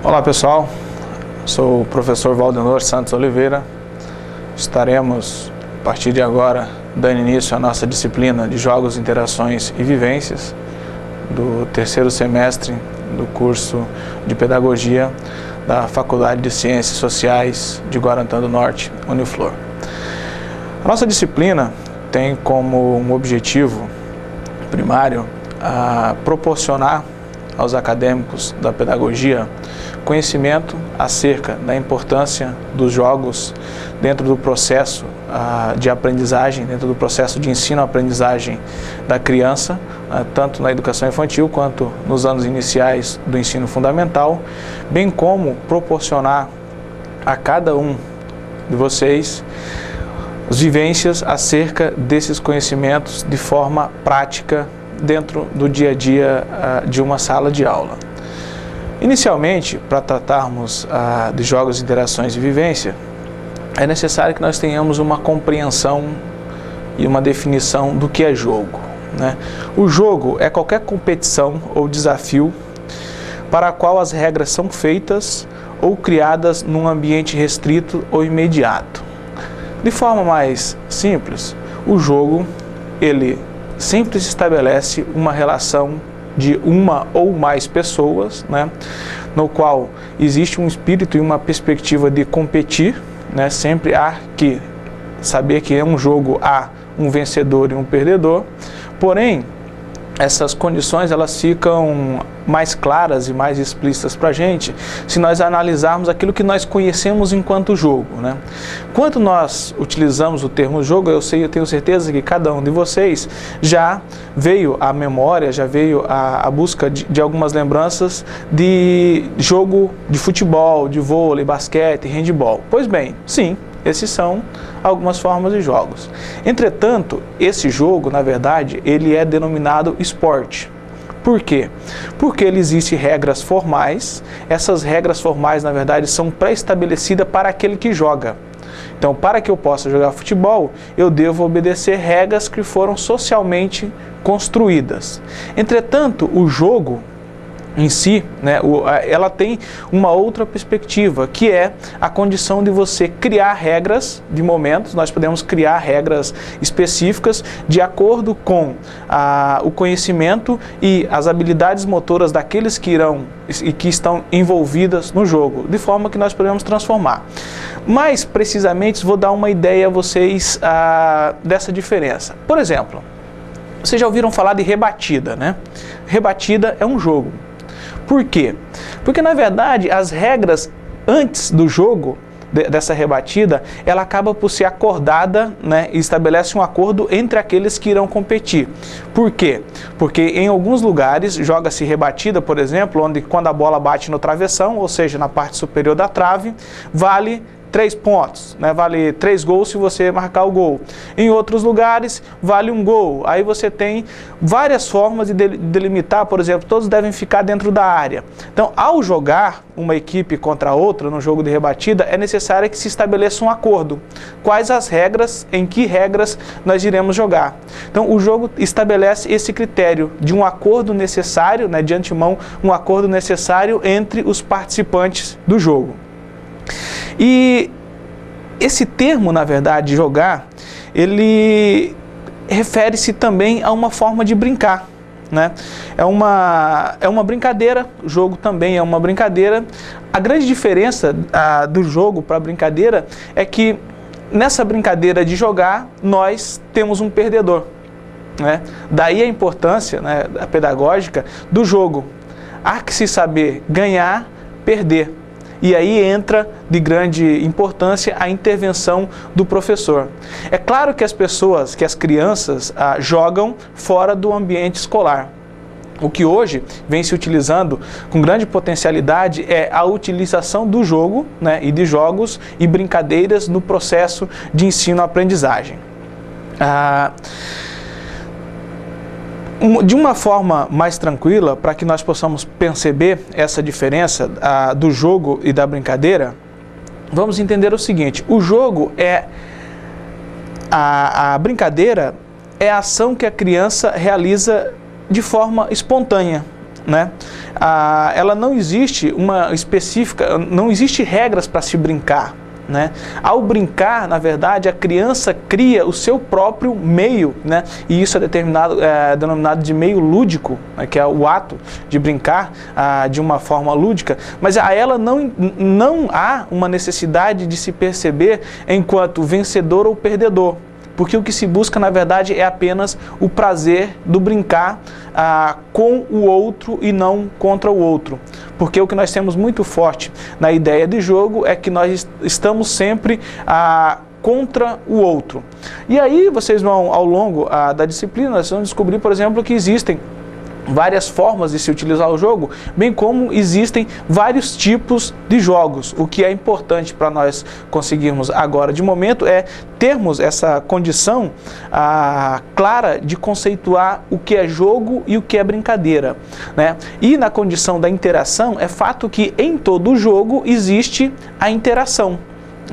Olá pessoal, sou o professor Valdenor Santos Oliveira. Estaremos, a partir de agora, dando início à nossa disciplina de Jogos, Interações e Vivências do terceiro semestre do curso de Pedagogia da Faculdade de Ciências Sociais de Guarantã do Norte, Uniflor. A nossa disciplina tem como um objetivo primário proporcionar aos acadêmicos da pedagogia conhecimento acerca da importância dos jogos dentro do processo de aprendizagem, dentro do processo de ensino-aprendizagem da criança, tanto na educação infantil quanto nos anos iniciais do ensino fundamental, bem como proporcionar a cada um de vocês as vivências acerca desses conhecimentos de forma prática dentro do dia a dia de uma sala de aula. Inicialmente, para tratarmos de jogos, interações e vivência, é necessário que nós tenhamos uma compreensão e uma definição do que é jogo, né? O jogo é qualquer competição ou desafio para a qual as regras são feitas ou criadas num ambiente restrito ou imediato. De forma mais simples, o jogo, ele sempre se estabelece uma relação de uma ou mais pessoas, né, no qual existe um espírito e uma perspectiva de competir, né, sempre há que saber que é um jogo, há um vencedor e um perdedor, porém, essas condições elas ficam mais claras e mais explícitas para a gente se nós analisarmos aquilo que nós conhecemos enquanto jogo, né? Quando nós utilizamos o termo jogo, eu tenho certeza que cada um de vocês já veio à memória, já veio à busca de algumas lembranças de jogo de futebol, de vôlei, basquete, handebol. Pois bem, sim, esses são algumas formas de jogos. Entretanto, esse jogo, na verdade, ele é denominado esporte. Por quê? Porque ele existe regras formais. Essas regras formais, na verdade, são pré-estabelecidas para aquele que joga. Então, para que eu possa jogar futebol, eu devo obedecer regras que foram socialmente construídas. Entretanto, o jogo em si, né, ela tem uma outra perspectiva, que é a condição de você criar regras de momentos. Nós podemos criar regras específicas de acordo com o conhecimento e as habilidades motoras daqueles que estão envolvidas no jogo, de forma que nós podemos transformar. Mais precisamente, vou dar uma ideia a vocês dessa diferença. Por exemplo, vocês já ouviram falar de rebatida, né? Rebatida é um jogo. Por quê? Porque, na verdade, as regras antes do jogo, dessa rebatida, ela acaba por ser acordada, né, e estabelece um acordo entre aqueles que irão competir. Por quê? Porque em alguns lugares joga-se rebatida, por exemplo, onde quando a bola bate no travessão, ou seja, na parte superior da trave, vale 3 pontos, né? Vale 3 gols se você marcar o gol. Em outros lugares, vale 1 gol. Aí você tem várias formas de delimitar, por exemplo, todos devem ficar dentro da área. Então, ao jogar uma equipe contra a outra no jogo de rebatida, é necessário que se estabeleça um acordo. Quais as regras, em que regras nós iremos jogar. Então, o jogo estabelece esse critério de um acordo necessário, né, de antemão, um acordo necessário entre os participantes do jogo. E esse termo, na verdade, jogar, ele refere-se também a uma forma de brincar, né? É uma brincadeira, o jogo também é uma brincadeira. A grande diferença do jogo para a brincadeira é que nessa brincadeira de jogar, nós temos um perdedor, né? Daí a importância, né, pedagógica do jogo. Há que se saber ganhar, perder. E aí entra de grande importância a intervenção do professor. É claro que as crianças jogam fora do ambiente escolar. O que hoje vem se utilizando com grande potencialidade é a utilização do jogo, né, e de jogos e brincadeiras no processo de ensino-aprendizagem. De uma forma mais tranquila, para que nós possamos perceber essa diferença do jogo e da brincadeira, vamos entender o seguinte: o jogo é a brincadeira é a ação que a criança realiza de forma espontânea. né? Ela não existe uma específica, não existe regras para se brincar, né? Ao brincar, na verdade, a criança cria o seu próprio meio, né? E isso é denominado de meio lúdico, né? Que é o ato de brincar de uma forma lúdica, mas a ela não há uma necessidade de se perceber enquanto vencedor ou perdedor. Porque o que se busca, na verdade, é apenas o prazer do brincar com o outro e não contra o outro. Porque o que nós temos muito forte na ideia de jogo é que nós estamos sempre contra o outro. E aí vocês vão, ao longo da disciplina, vocês vão descobrir, por exemplo, que existem várias formas de se utilizar o jogo, bem como existem vários tipos de jogos. O que é importante para nós conseguirmos agora, de momento, é termos essa condição clara de conceituar o que é jogo e o que é brincadeira, né? E na condição da interação, é fato que em todo jogo existe a interação,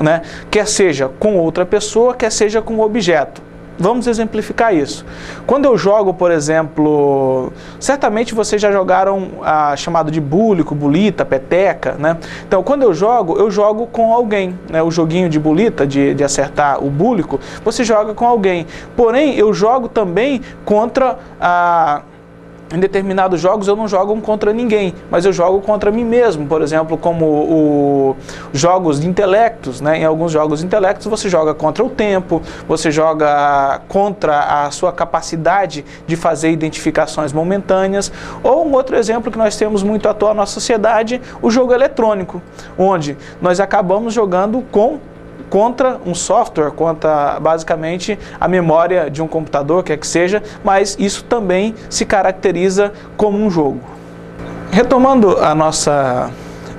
né? Quer seja com outra pessoa, quer seja com o objeto. Vamos exemplificar isso. Quando eu jogo, por exemplo, certamente vocês já jogaram chamado de búlico, bulita, peteca, né? Então, quando eu jogo com alguém, né? O joguinho de bulita, de acertar o búlico, você joga com alguém. Porém, eu jogo também contra em determinados jogos eu não jogo contra ninguém, mas eu jogo contra mim mesmo, por exemplo, como jogos de intelectos, né? Em alguns jogos de intelectos você joga contra o tempo, você joga contra a sua capacidade de fazer identificações momentâneas, ou um outro exemplo que nós temos muito atual na nossa sociedade, o jogo eletrônico, onde nós acabamos jogando contra um software, contra basicamente a memória de um computador, quer que seja, mas isso também se caracteriza como um jogo. Retomando a nossa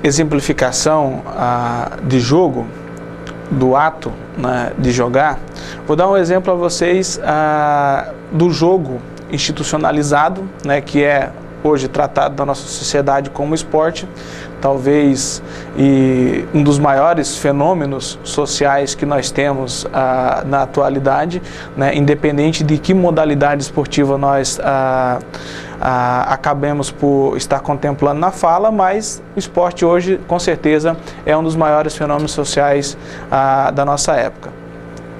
exemplificação de jogo, do ato, né, de jogar, vou dar um exemplo a vocês do jogo institucionalizado, né, que é hoje tratado na nossa sociedade como esporte, talvez um dos maiores fenômenos sociais que nós temos na atualidade, né, independente de que modalidade esportiva nós acabemos por estar contemplando na fala, mas o esporte hoje, com certeza, é um dos maiores fenômenos sociais da nossa época.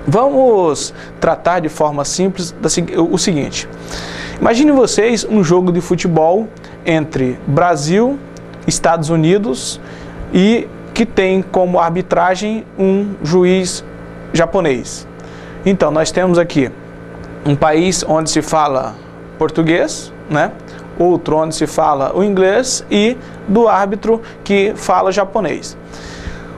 Vamos tratar de forma simples o seguinte: imagine vocês um jogo de futebol entre Brasil, Estados Unidos e que tem como arbitragem um juiz japonês. Então, nós temos aqui um país onde se fala português, né? Outro onde se fala o inglês e do árbitro que fala japonês.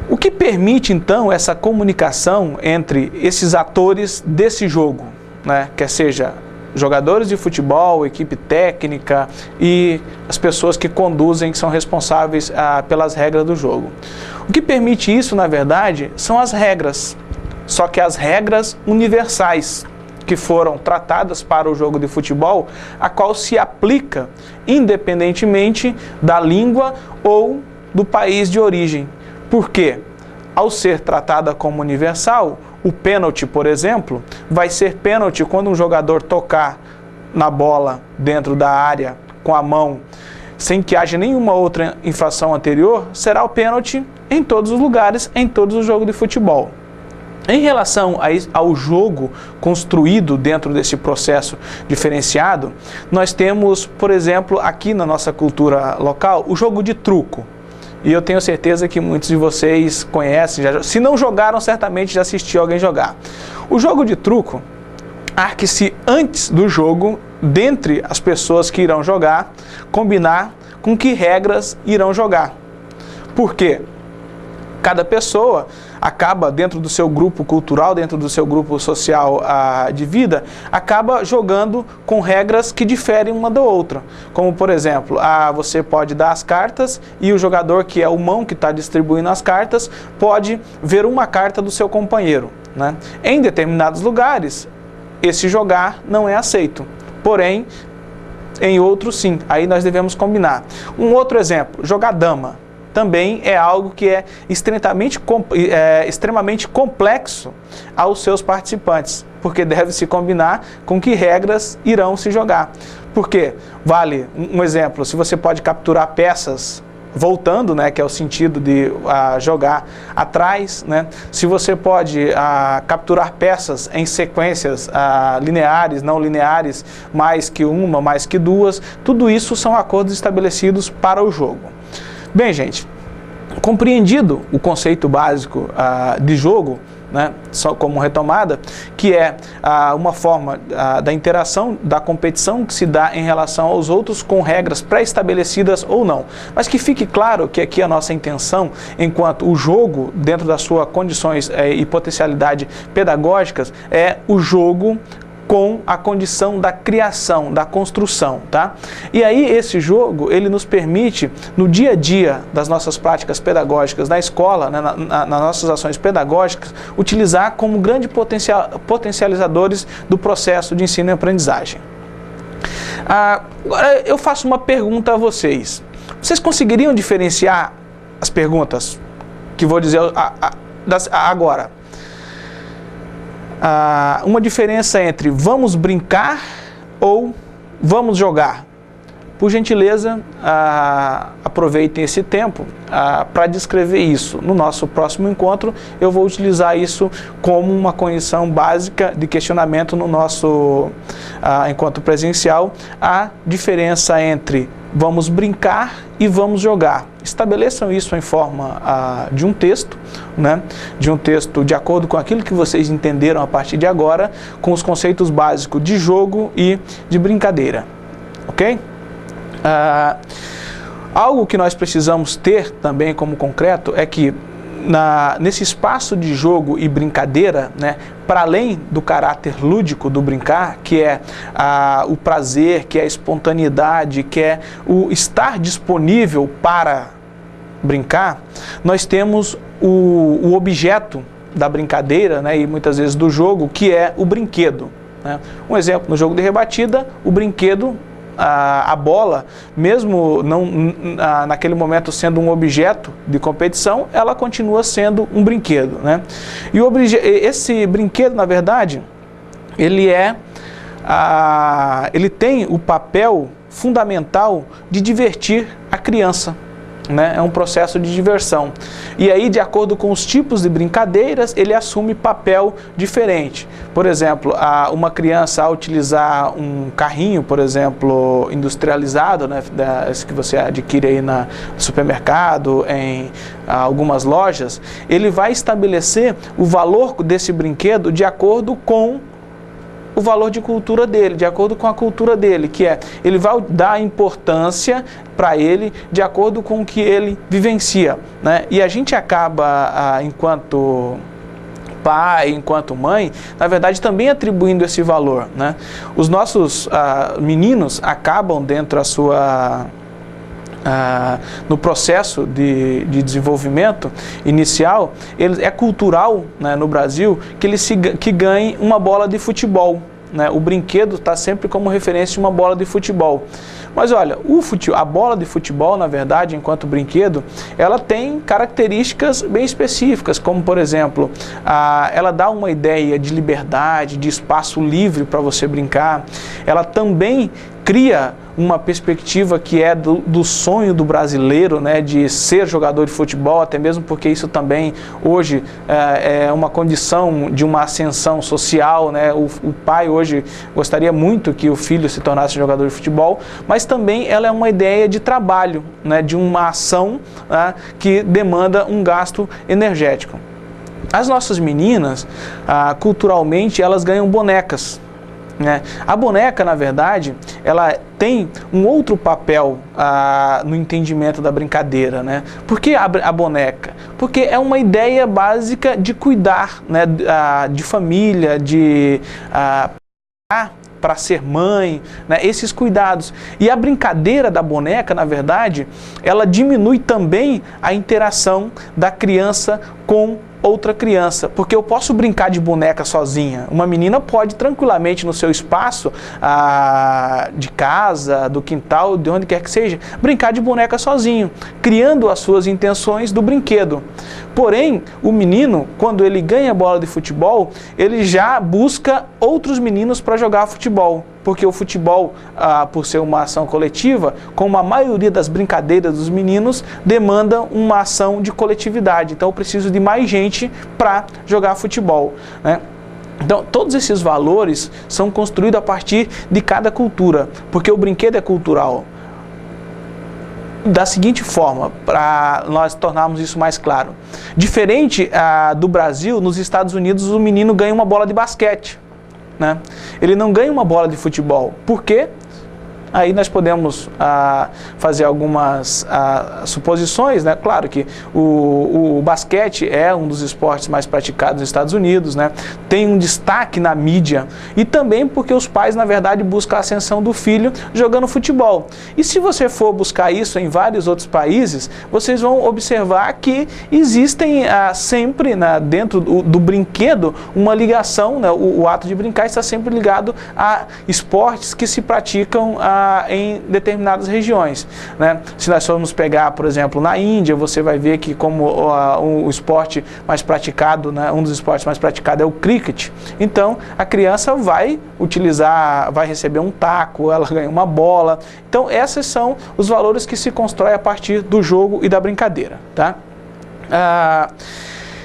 O que permite, então, essa comunicação entre esses atores desse jogo, né? Quer seja jogadores de futebol, equipe técnica e as pessoas que conduzem, que são responsáveis pelas regras do jogo. O que permite isso, na verdade, são as regras, só que as regras universais, que foram tratadas para o jogo de futebol, a qual se aplica independentemente da língua ou do país de origem. Por quê? Ao ser tratada como universal, o pênalti, por exemplo, vai ser pênalti quando um jogador tocar na bola dentro da área com a mão, sem que haja nenhuma outra infração anterior, será o pênalti em todos os lugares, em todos os jogos de futebol. Em relação ao jogo construído dentro desse processo diferenciado, nós temos, por exemplo, aqui na nossa cultura local, o jogo de truco. E eu tenho certeza que muitos de vocês conhecem, se não jogaram, certamente já assistiu alguém jogar. O jogo de truco, há que se antes do jogo, dentre as pessoas que irão jogar, combinar com que regras irão jogar. Por quê? Cada pessoa acaba, dentro do seu grupo cultural, dentro do seu grupo social de vida, acaba jogando com regras que diferem uma da outra. Como, por exemplo, você pode dar as cartas e o jogador, que é o mão que está distribuindo as cartas, pode ver uma carta do seu companheiro, né? Em determinados lugares, esse jogar não é aceito. Porém, em outros sim, aí nós devemos combinar. Um outro exemplo, jogar dama. Também é algo que é extremamente complexo aos seus participantes. porque deve se combinar com que regras irão se jogar. Porque, vale um exemplo, se você pode capturar peças voltando, né, que é o sentido de jogar atrás, né, se você pode capturar peças em sequências lineares, não lineares, mais que uma, mais que duas, tudo isso são acordos estabelecidos para o jogo. Bem, gente, compreendido o conceito básico de jogo, né, só como retomada, que é uma forma da interação, da competição que se dá em relação aos outros com regras pré-estabelecidas ou não. Mas que fique claro que aqui a nossa intenção, enquanto o jogo, dentro das suas condições e potencialidade pedagógicas, é o jogo com a condição da criação, da construção, tá? E aí esse jogo, ele nos permite, no dia a dia das nossas práticas pedagógicas na escola, né, nas nossas ações pedagógicas, utilizar como grandes potencializadores do processo de ensino e aprendizagem. Agora eu faço uma pergunta a vocês. Vocês conseguiriam diferenciar as perguntas que vou dizer agora? Uma diferença entre vamos brincar ou vamos jogar. Por gentileza, aproveitem esse tempo para descrever isso. No nosso próximo encontro, eu vou utilizar isso como uma condição básica de questionamento no nosso encontro presencial, a diferença entre vamos brincar e vamos jogar. Estabeleçam isso em forma de um texto, né? De um texto de acordo com aquilo que vocês entenderam a partir de agora, com os conceitos básicos de jogo e de brincadeira. Ok? Algo que nós precisamos ter também como concreto é que nesse espaço de jogo e brincadeira, né, para além do caráter lúdico do brincar, que é o prazer, que é a espontaneidade, que é o estar disponível para brincar, nós temos o objeto da brincadeira, né, e muitas vezes do jogo, que é o brinquedo, né? Um exemplo, no jogo de rebatida, o brinquedo, a bola, mesmo não naquele momento sendo um objeto de competição, ela continua sendo um brinquedo, né? E esse brinquedo, na verdade, ele tem o papel fundamental de divertir a criança, né? É um processo de diversão. E aí, de acordo com os tipos de brincadeiras, ele assume papel diferente. Por exemplo, uma criança, ao utilizar um carrinho, por exemplo, industrializado, né, esse que você adquire aí no supermercado, em algumas lojas, ele vai estabelecer o valor desse brinquedo de acordo com o valor de cultura dele, de acordo com a cultura dele, que ele vai dar importância para ele de acordo com o que ele vivencia, né? E a gente acaba, enquanto pai, enquanto mãe, na verdade também atribuindo esse valor, né? Os nossos meninos acabam dentro da sua... no processo de desenvolvimento inicial, é cultural, né, no Brasil que ganhe uma bola de futebol, né? O brinquedo está sempre como referência de uma bola de futebol. Mas olha, a bola de futebol, na verdade, enquanto brinquedo, ela tem características bem específicas, como, por exemplo, ela dá uma ideia de liberdade, de espaço livre para você brincar. Ela também cria uma perspectiva que é do sonho do brasileiro, né, de ser jogador de futebol, até mesmo porque isso também hoje é uma condição de uma ascensão social, né? O pai hoje gostaria muito que o filho se tornasse jogador de futebol, mas também ela é uma ideia de trabalho, né, de uma ação, né, que demanda um gasto energético. As nossas meninas, culturalmente, elas ganham bonecas, né? A boneca, na verdade, ela tem um outro papel no entendimento da brincadeira, né? Por que a boneca? Porque é uma ideia básica de cuidar, né, de família, de para ser mãe, né, esses cuidados. E a brincadeira da boneca, na verdade, ela diminui também a interação da criança com outra criança, porque eu posso brincar de boneca sozinha. Uma menina pode tranquilamente no seu espaço de casa, do quintal, de onde quer que seja, brincar de boneca sozinho, criando as suas intenções do brinquedo. Porém, o menino, quando ele ganha bola de futebol, ele já busca outros meninos para jogar futebol. Porque o futebol, por ser uma ação coletiva, como a maioria das brincadeiras dos meninos, demanda uma ação de coletividade. Então eu preciso de mais gente para jogar futebol, né? Então todos esses valores são construídos a partir de cada cultura, porque o brinquedo é cultural. Da seguinte forma, para nós tornarmos isso mais claro. Diferente do Brasil, nos Estados Unidos o menino ganha uma bola de basquete, né? Ele não ganha uma bola de futebol. Por quê? Aí nós podemos fazer algumas suposições, né? Claro que o basquete é um dos esportes mais praticados nos Estados Unidos, né? Tem um destaque na mídia e também porque os pais, na verdade, buscam a ascensão do filho jogando futebol. E se você for buscar isso em vários outros países, vocês vão observar que existem sempre, dentro do brinquedo, uma ligação, né? O ato de brincar está sempre ligado a esportes que se praticam em determinadas regiões, né? Se nós formos pegar, por exemplo, na Índia, você vai ver que como o esporte mais praticado, né, um dos esportes mais praticados é o cricket. Então, a criança vai receber um taco, ela ganha uma bola. Então, esses são os valores que se constroem a partir do jogo e da brincadeira, tá?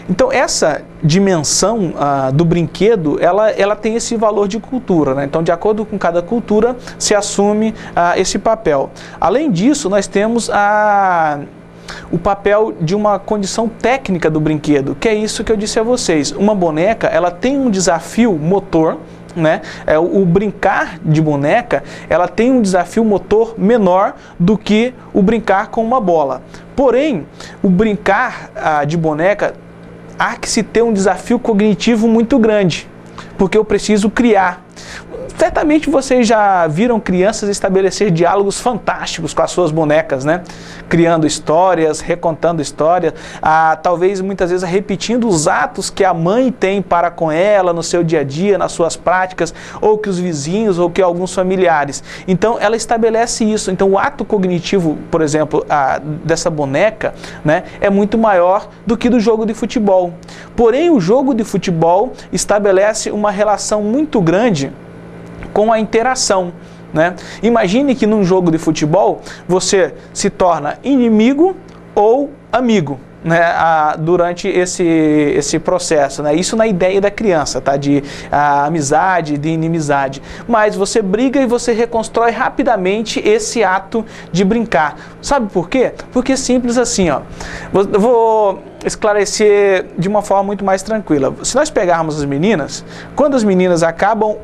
Então, essa dimensão do brinquedo, ela tem esse valor de cultura, né? Então, de acordo com cada cultura, se assume esse papel. Além disso, nós temos o papel de uma condição técnica do brinquedo, que é isso que eu disse a vocês. Uma boneca, ela tem um desafio motor, né? O brincar de boneca, ela tem um desafio motor menor do que o brincar com uma bola. Porém, o brincar de boneca, há que se ter um desafio cognitivo muito grande, porque eu preciso criar. Certamente vocês já viram crianças estabelecer diálogos fantásticos com as suas bonecas, né? Criando histórias, recontando histórias, talvez muitas vezes repetindo os atos que a mãe tem para com ela no seu dia a dia, nas suas práticas, ou que os vizinhos, ou que alguns familiares. Então ela estabelece isso. Então o ato cognitivo, por exemplo, dessa boneca, né, é muito maior do que do jogo de futebol. Porém, o jogo de futebol estabelece uma relação muito grande com a interação, né? Imagine que num jogo de futebol você se torna inimigo ou amigo, né, durante esse processo, né? Isso na ideia da criança, tá? De amizade, de inimizade. Mas você briga e você reconstrói rapidamente esse ato de brincar. Sabe por quê? Porque é simples assim, ó. Eu vou esclarecer de uma forma muito mais tranquila. Se nós pegarmos as meninas, quando as meninas acabam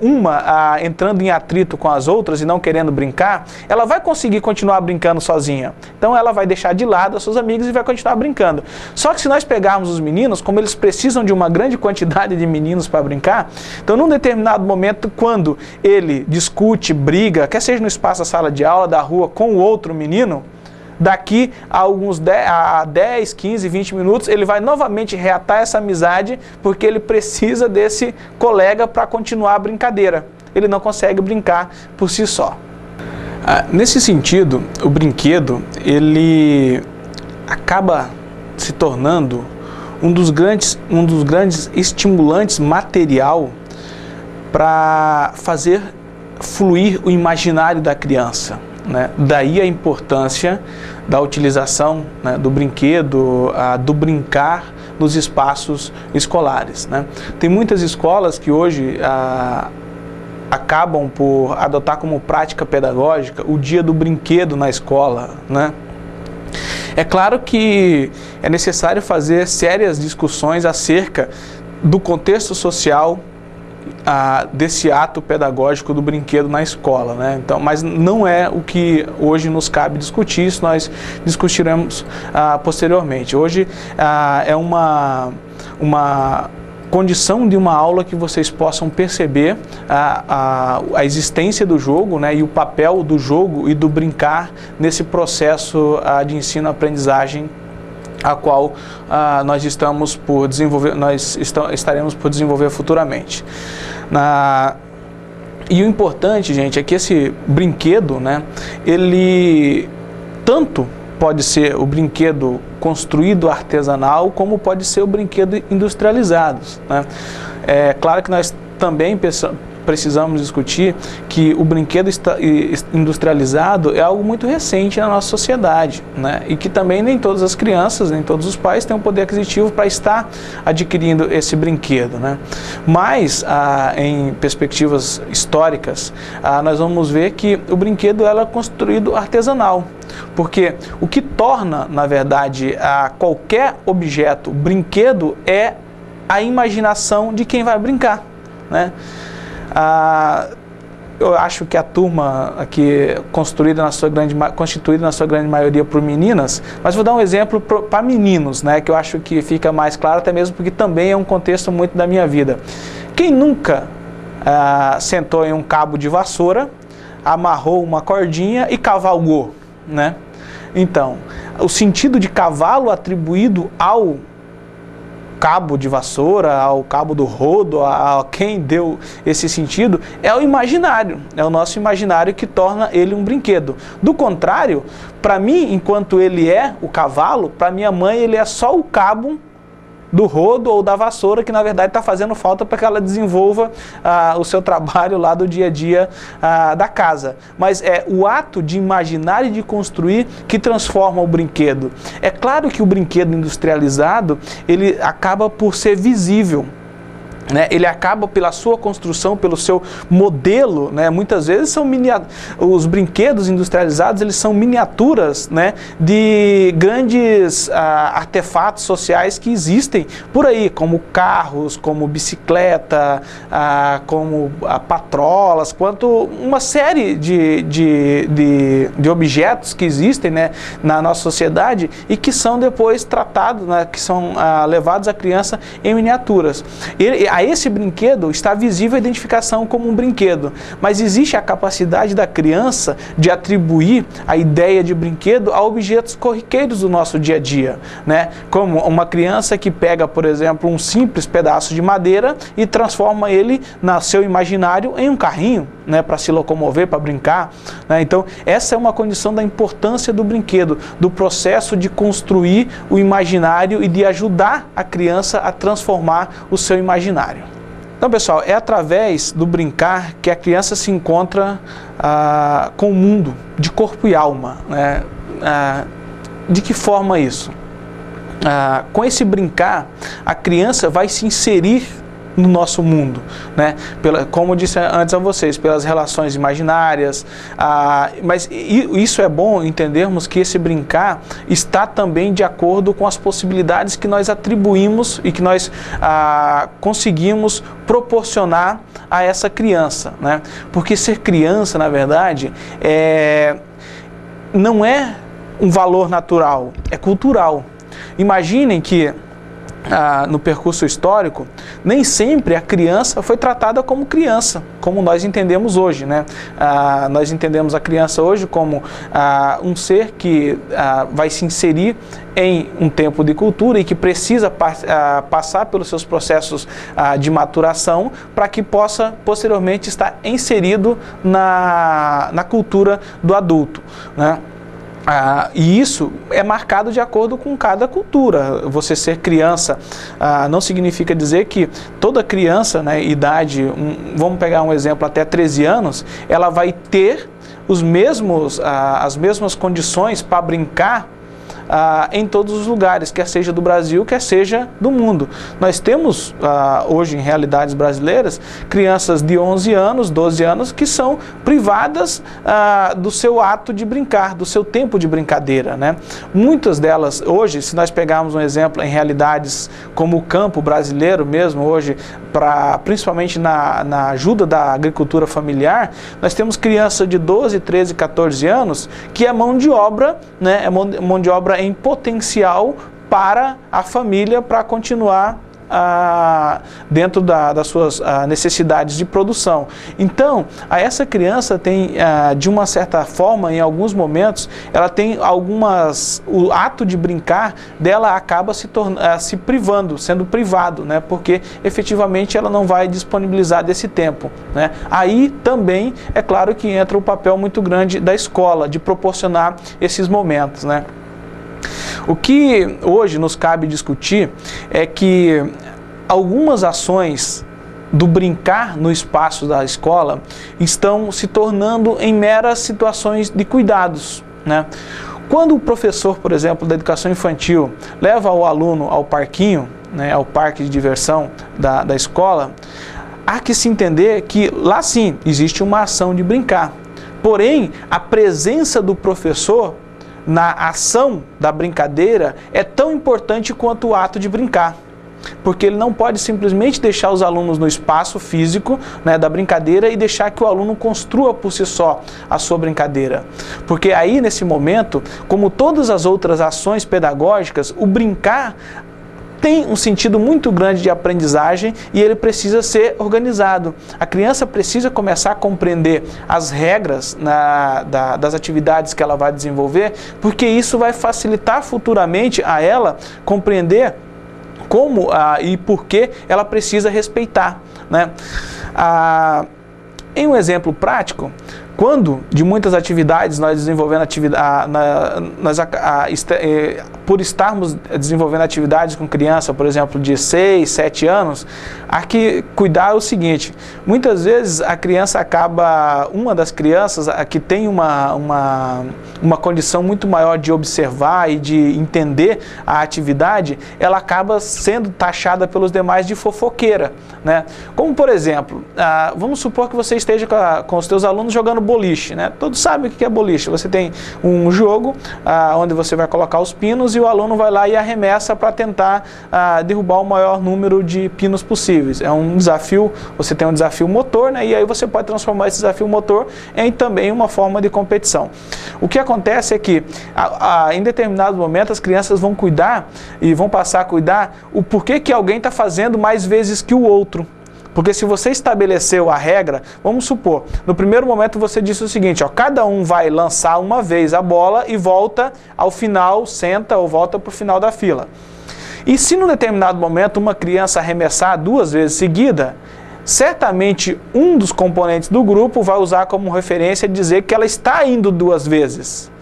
entrando em atrito com as outras e não querendo brincar, ela vai conseguir continuar brincando sozinha. Então ela vai deixar de lado as suas amigas e vai continuar brincando. Só que se nós pegarmos os meninos, como eles precisam de uma grande quantidade de meninos para brincar, então num determinado momento, quando ele discute, briga, quer seja no espaço da sala de aula, da rua, com o outro menino, daqui a 10, 15, 20 minutos, ele vai novamente reatar essa amizade, porque ele precisa desse colega para continuar a brincadeira. Ele não consegue brincar por si só. Nesse sentido, o brinquedo, ele acaba se tornando um dos grandes estimulantes material para fazer fluir o imaginário da criança, né? Daí a importância da utilização, né, do brinquedo, do brincar nos espaços escolares, né? Tem muitas escolas que hoje acabam por adotar como prática pedagógica o dia do brinquedo na escola, né? É claro que é necessário fazer sérias discussões acerca do contexto social desse ato pedagógico do brinquedo na escola, né? Então, mas não é o que hoje nos cabe discutir, isso nós discutiremos posteriormente. Hoje é uma condição de uma aula que vocês possam perceber a existência do jogo, né, e o papel do jogo e do brincar nesse processo de ensino-aprendizagem a qual nós estamos por desenvolver, estaremos por desenvolver futuramente. E o importante, gente, é que esse brinquedo, né, ele tanto pode ser o brinquedo construído artesanal, como pode ser o brinquedo industrializado, né? É claro que nós também precisamos discutir que o brinquedo industrializado é algo muito recente na nossa sociedade, né? E que também nem todas as crianças, nem todos os pais têm um poder aquisitivo para estar adquirindo esse brinquedo, né? Mas, em perspectivas históricas, nós vamos ver que o brinquedo é construído artesanal, porque o que torna, na verdade, qualquer objeto brinquedo é a imaginação de quem vai brincar, né? Eu acho que a turma aqui constituída na sua grande maioria por meninas, mas vou dar um exemplo para meninos, né, que eu acho que fica mais claro, até mesmo porque também é um contexto muito da minha vida. Quem nunca sentou em um cabo de vassoura, amarrou uma cordinha e cavalgou, né? Então, o sentido de cavalo atribuído ao cabo de vassoura, ao cabo do rodo, a quem deu esse sentido, é o imaginário, é o nosso imaginário que torna ele um brinquedo. Do contrário, para mim, enquanto ele é o cavalo, para minha mãe ele é só o cabo do rodo ou da vassoura, que na verdade está fazendo falta para que ela desenvolva o seu trabalho lá do dia a dia da casa. Mas é o ato de imaginar e de construir que transforma o brinquedo. É claro que o brinquedo industrializado, ele acaba por ser visível, né? Ele acaba pela sua construção, pelo seu modelo, né? Muitas vezes os brinquedos industrializados, eles são miniaturas, né, de grandes artefatos sociais que existem por aí, como carros, como bicicleta, como patrolas, quanto uma série de objetos que existem, né, na nossa sociedade e que são depois tratados, né, que são levados à criança em miniaturas. A esse brinquedo está visível a identificação como um brinquedo, mas existe a capacidade da criança de atribuir a ideia de brinquedo a objetos corriqueiros do nosso dia a dia, né? Como uma criança que pega, por exemplo, um simples pedaço de madeira e transforma ele no seu imaginário em um carrinho, né, para se locomover, para brincar, né? Então, essa é uma condição da importância do brinquedo, do processo de construir o imaginário e de ajudar a criança a transformar o seu imaginário. Então, pessoal, é através do brincar que a criança se encontra com o mundo de corpo e alma, né? De que forma isso? Com esse brincar, a criança vai se inserir no nosso mundo, né? Como eu disse antes a vocês, pelas relações imaginárias, mas isso é bom entendermos que esse brincar está também de acordo com as possibilidades que nós atribuímos e que nós conseguimos proporcionar a essa criança, né? Porque ser criança, na verdade, não é um valor natural, é cultural. Imaginem que no percurso histórico, nem sempre a criança foi tratada como criança, como nós entendemos hoje, né? Nós entendemos a criança hoje como um ser que vai se inserir em um tempo de cultura e que precisa passar pelos seus processos de maturação para que possa posteriormente estar inserido na cultura do adulto, né? E isso é marcado de acordo com cada cultura. Você ser criança não significa dizer que toda criança, né, idade, vamos pegar um exemplo, até 13 anos, ela vai ter as mesmas condições para brincar em todos os lugares, quer seja do Brasil, quer seja do mundo. Nós temos hoje em realidades brasileiras crianças de 11 anos, 12 anos que são privadas do seu ato de brincar, do seu tempo de brincadeira, né? Muitas delas hoje, se nós pegarmos um exemplo em realidades como o campo brasileiro mesmo hoje, principalmente na ajuda da agricultura familiar, nós temos crianças de 12, 13, 14 anos que é mão de obra, né? É mão de obra em potencial para a família, para continuar dentro das suas necessidades de produção. Então, essa criança tem, de uma certa forma, em alguns momentos, ela tem o ato de brincar dela acaba se privando, sendo privado, né? Porque efetivamente ela não vai disponibilizar desse tempo, né? Aí também é claro que entra o papel muito grande da escola, de proporcionar esses momentos, né? O que hoje nos cabe discutir é que algumas ações do brincar no espaço da escola estão se tornando em meras situações de cuidados, né? Quando o professor, por exemplo, da educação infantil leva o aluno ao parquinho, né, ao parque de diversão da escola, há que se entender que lá sim existe uma ação de brincar. Porém, a presença do professor na ação da brincadeira é tão importante quanto o ato de brincar. Porque ele não pode simplesmente deixar os alunos no espaço físico, né, da brincadeira e deixar que o aluno construa por si só a sua brincadeira. Porque aí, nesse momento, como todas as outras ações pedagógicas, o brincar tem um sentido muito grande de aprendizagem e ele precisa ser organizado. A criança precisa começar a compreender as regras das atividades que ela vai desenvolver, porque isso vai facilitar futuramente a ela compreender como e por que ela precisa respeitar, né? Em um exemplo prático, quando de muitas atividades nós desenvolvendo por estarmos desenvolvendo atividades com criança, por exemplo, de 6, 7 anos, há que cuidar o seguinte: muitas vezes a criança uma das crianças que tem uma condição muito maior de observar e de entender a atividade, ela acaba sendo taxada pelos demais de fofoqueira, né? Como, por exemplo, vamos supor que você esteja com os teus alunos jogando boliche, né? Todos sabem o que é boliche. Você tem um jogo onde você vai colocar os pinos e o aluno vai lá e arremessa para tentar derrubar o maior número de pinos possíveis. É um desafio, você tem um desafio motor, né? E aí você pode transformar esse desafio motor em também uma forma de competição. O que acontece é que em determinado momento as crianças vão cuidar e vão passar a cuidar o porquê que alguém está fazendo mais vezes que o outro. Porque se você estabeleceu a regra, vamos supor, no primeiro momento você disse o seguinte, ó, cada um vai lançar uma vez a bola e volta ao final, senta ou volta para o final da fila. E se num determinado momento uma criança arremessar 2 vezes seguida, certamente um dos componentes do grupo vai usar como referência dizer que ela está indo 2 vezes.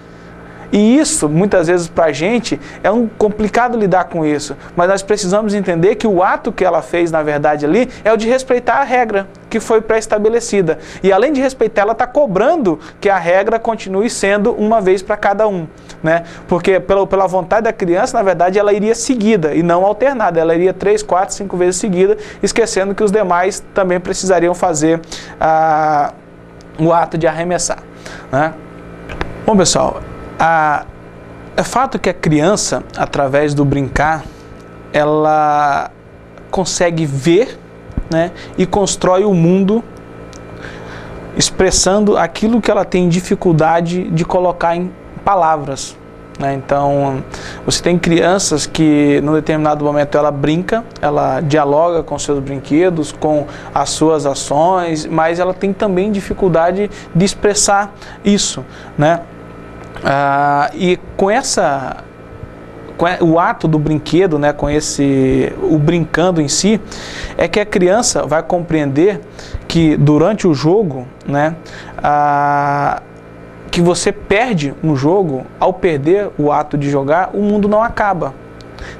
E isso, muitas vezes, para a gente, é complicado lidar com isso. Mas nós precisamos entender que o ato que ela fez, na verdade, ali, é o de respeitar a regra que foi pré-estabelecida. E além de respeitar, ela está cobrando que a regra continue sendo uma vez para cada um, né? Porque pela vontade da criança, na verdade, ela iria seguida e não alternada. Ela iria 3, 4, 5 vezes seguida, esquecendo que os demais também precisariam fazer o ato de arremessar, né? Bom, pessoal, é fato que a criança, através do brincar, ela consegue ver, né, e constrói o mundo expressando aquilo que ela tem dificuldade de colocar em palavras, né? Então, você tem crianças que, num determinado momento, ela brinca, ela dialoga com seus brinquedos, com as suas ações, mas ela tem também dificuldade de expressar isso, né? E com o ato do brinquedo, né, o brincando em si, é que a criança vai compreender que durante o jogo, né, que você perde um jogo, ao perder o ato de jogar, o mundo não acaba.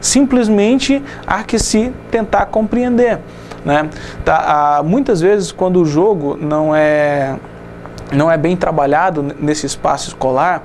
Simplesmente há que se tentar compreender, né? Muitas vezes, quando o jogo não é bem trabalhado nesse espaço escolar,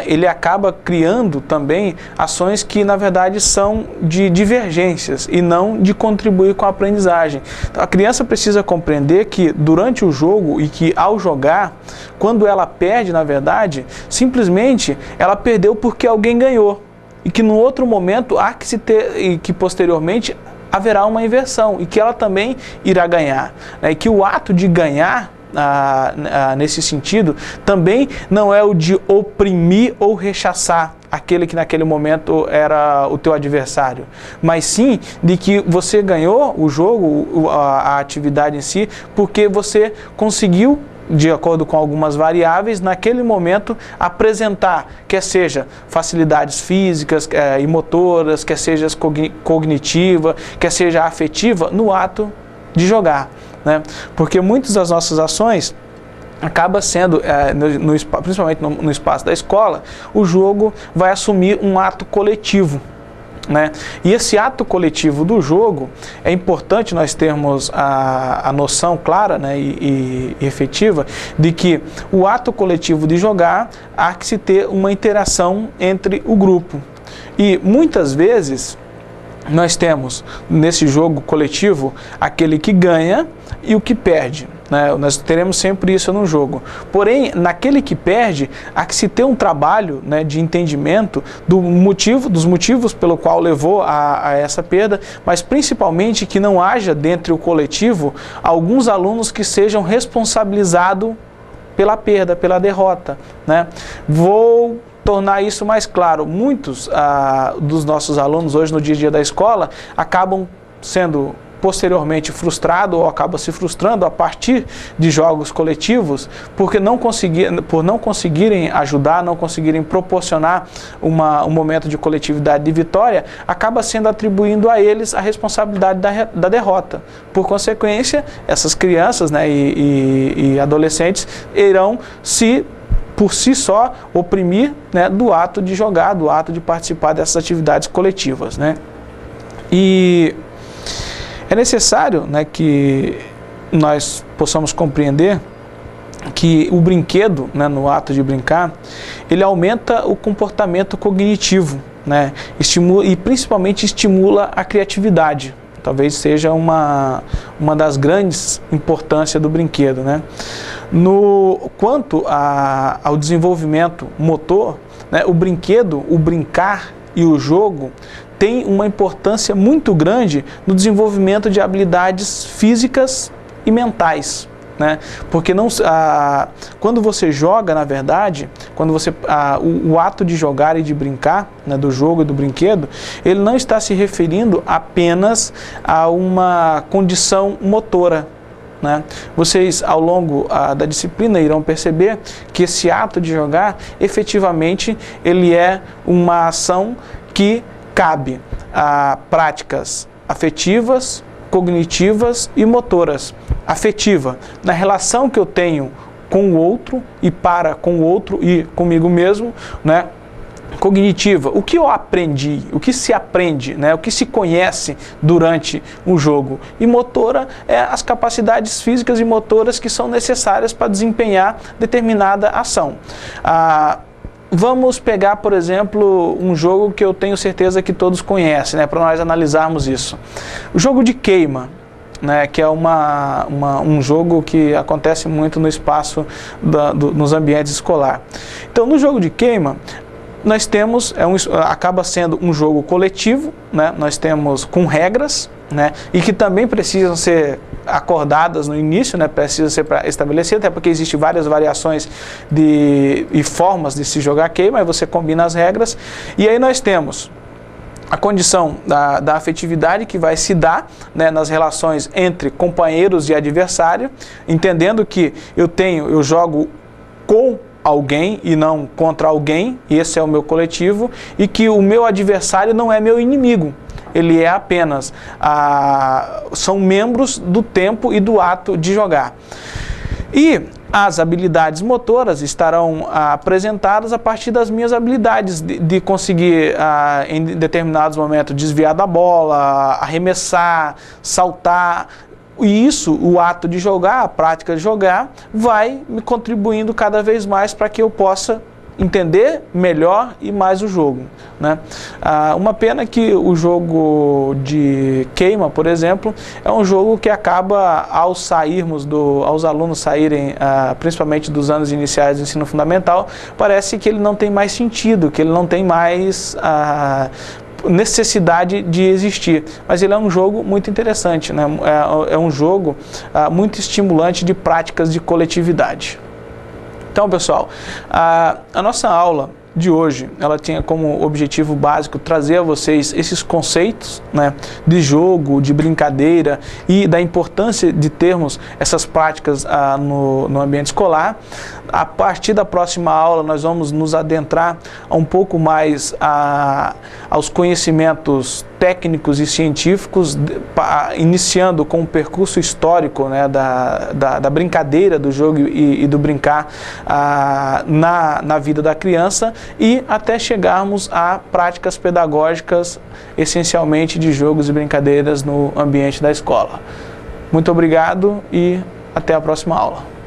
ele acaba criando também ações que, na verdade, são de divergências e não de contribuir com a aprendizagem. Então, a criança precisa compreender que, durante o jogo e que, ao jogar, quando ela perde, na verdade, simplesmente ela perdeu porque alguém ganhou. E que, no outro momento, há que se ter, e que, posteriormente, haverá uma inversão e que ela também irá ganhar, né? E que o ato de ganhar, nesse sentido, também não é o de oprimir ou rechaçar aquele que naquele momento era o teu adversário, mas sim de que você ganhou o jogo, a atividade em si, porque você conseguiu, de acordo com algumas variáveis, naquele momento apresentar, quer seja facilidades físicas e motoras, quer seja cognitiva, quer seja afetiva, no ato de jogar, né? Porque muitas das nossas ações acaba sendo, principalmente no espaço da escola, o jogo vai assumir um ato coletivo, né? E esse ato coletivo do jogo, é importante nós termos a noção clara, né, e efetiva de que o ato coletivo de jogar há que se ter uma interação entre o grupo. E muitas vezes nós temos nesse jogo coletivo aquele que ganha e o que perde, né? Nós teremos sempre isso no jogo. Porém, naquele que perde, há que se ter um trabalho, né, de entendimento dos motivos pelo qual levou a essa perda, mas principalmente que não haja dentro do coletivo alguns alunos que sejam responsabilizados pela perda, pela derrota, né? Vou tornar isso mais claro. Muitos dos nossos alunos hoje no dia a dia da escola acabam sendo posteriormente frustrados ou acabam se frustrando a partir de jogos coletivos por não conseguirem ajudar, não conseguirem proporcionar um momento de coletividade de vitória, acaba sendo atribuindo a eles a responsabilidade da derrota. Por consequência, essas crianças, né, e adolescentes irão por si só, oprimir, né, do ato de jogar, do ato de participar dessas atividades coletivas, né? E é necessário, né, que nós possamos compreender que o brinquedo, né, no ato de brincar, ele aumenta o comportamento cognitivo, né, e principalmente estimula a criatividade. Talvez seja uma das grandes importâncias do brinquedo, né? Quanto ao desenvolvimento motor, né, o brinquedo, o brincar e o jogo tem uma importância muito grande no desenvolvimento de habilidades físicas e mentais, né? Porque quando você joga, na verdade, o ato de jogar e de brincar, né, do jogo e do brinquedo, ele não está se referindo apenas a uma condição motora, né? Vocês, ao longo da disciplina, irão perceber que esse ato de jogar, efetivamente, ele é uma ação que cabe a práticas afetivas, cognitivas e motoras. Afetiva, na relação que eu tenho com o outro e para com o outro e comigo mesmo, né? Cognitiva, o que eu aprendi, o que se aprende, né? O que se conhece durante um jogo. E motora é as capacidades físicas e motoras que são necessárias para desempenhar determinada ação. Vamos pegar, por exemplo, um jogo que eu tenho certeza que todos conhecem, né, para nós analisarmos isso. O jogo de queima, né, que é um jogo que acontece muito no espaço, nos ambientes escolares. Então, no jogo de queima, nós temos, acaba sendo um jogo coletivo, né, nós temos com regras, né, e que também precisam ser acordadas no início, né, precisa ser estabelecido, até porque existem várias variações e formas de se jogar queima, aí você combina as regras, e aí nós temos a condição da afetividade que vai se dar, né, nas relações entre companheiros e adversário, entendendo que eu jogo com alguém e não contra alguém, e esse é o meu coletivo, e que o meu adversário não é meu inimigo, ele é apenas, são membros do tempo e do ato de jogar. E as habilidades motoras estarão apresentadas a partir das minhas habilidades de conseguir, em determinados momentos, desviar da bola, arremessar, saltar. E isso, o ato de jogar, a prática de jogar, vai me contribuindo cada vez mais para que eu possa entender melhor e mais o jogo, né? Uma pena que o jogo de queima, por exemplo, é um jogo que acaba, aos alunos saírem, principalmente dos anos iniciais do ensino fundamental, parece que ele não tem mais sentido, que ele não tem mais necessidade de existir, mas ele é um jogo muito interessante, né? É um jogo muito estimulante de práticas de coletividade. Então, pessoal, a nossa aula de hoje, ela tinha como objetivo básico trazer a vocês esses conceitos, né, de jogo, de brincadeira e da importância de termos essas práticas no ambiente escolar. A partir da próxima aula, nós vamos nos adentrar um pouco mais aos conhecimentos técnicos e científicos, iniciando com o percurso histórico, né, da brincadeira, do jogo e do brincar na vida da criança, e até chegarmos a práticas pedagógicas, essencialmente de jogos e brincadeiras no ambiente da escola. Muito obrigado e até a próxima aula.